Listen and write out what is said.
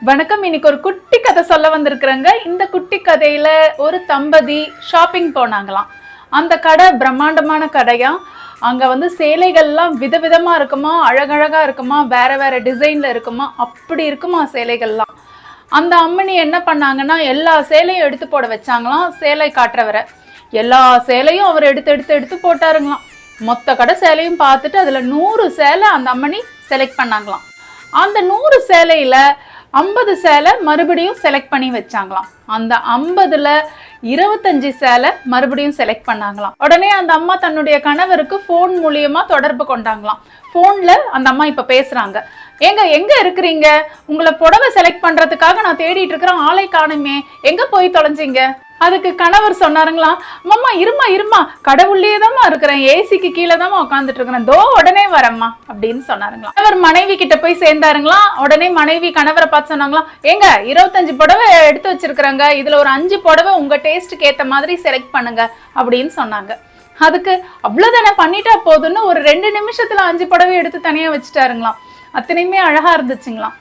வணக்கம். இன்னைக்கு ஒரு குட்டி கதை சொல்ல வந்திருக்கிறேங்க. இந்த குட்டி கதையில ஒரு தம்பதி ஷாப்பிங் போனாங்களாம். அந்த கடை பிரம்மாண்டமான கடையா. அங்க சேலைகள்லாம் விதவிதமா இருக்குமா, அழகழகா இருக்குமா, வேற வேற டிசைன்ல இருக்குமா, அப்படி இருக்குமா சேலைகள்லாம். அந்த அம்மனி என்ன பண்ணாங்கன்னா எல்லா சேலையும் எடுத்து போட வச்சாங்களாம். சேலை காட்டுறவரை எல்லா சேலையும் அவர் எடுத்து எடுத்து எடுத்து போட்டாருங்களாம். மொத்த கடை சேலையும் பார்த்துட்டு அதுல 100 சேலை அந்த அம்மனி செலக்ட் பண்ணாங்களாம். அந்த 100 சேலையில 50 சேலை மறுபடியும் செலக்ட் பண்ணி வச்சாங்களாம். அந்த 50ல 25 சேலை மறுபடியும் செலக்ட் பண்ணாங்களாம். உடனே அந்த அம்மா தன்னுடைய கணவருக்கு போன் மூலியமா தொடர்பு கொண்டாங்களாம். போன்ல அந்த அம்மா இப்ப பேசுறாங்க. ஏங்க எங்க இருக்கிறீங்க? உங்களை புடவை செலக்ட் பண்றதுக்காக நான் தேடிட்டு இருக்கிறேன், ஆளை காணுமே, எங்க போய் தொலைஞ்சிங்க? அதுக்கு கணவர் சொன்னாருங்களாம், அம்மா இருமா கடவுள்லயே தான் இருக்கிறேன், ஏசிக்கு கீழே தான் உட்காந்துட்டு இருக்கிறேன், தோ உடனே வரம்மா அப்படின்னு சொன்னாருங்களாம். கணவர் மனைவி கிட்ட போய் சேர்ந்தாருங்களாம். உடனே மனைவி கணவரை பார்த்து சொன்னாங்களாம், ஏங்க 25 புடவை எடுத்து வச்சிருக்கிறேங்க, இதுல ஒரு 5 புடவை உங்க டேஸ்ட்டுக்கு ஏத்த மாதிரி செலக்ட் பண்ணுங்க அப்படின்னு சொன்னாங்க. அதுக்கு அவ்வளவுதானே, பண்ணிட்டா போதுன்னு ஒரு 2 நிமிஷத்துல 5 புடவை எடுத்து தனியா வச்சுட்டாருங்களாம். அத்தனையுமே அழகா இருந்துச்சுங்களாம்.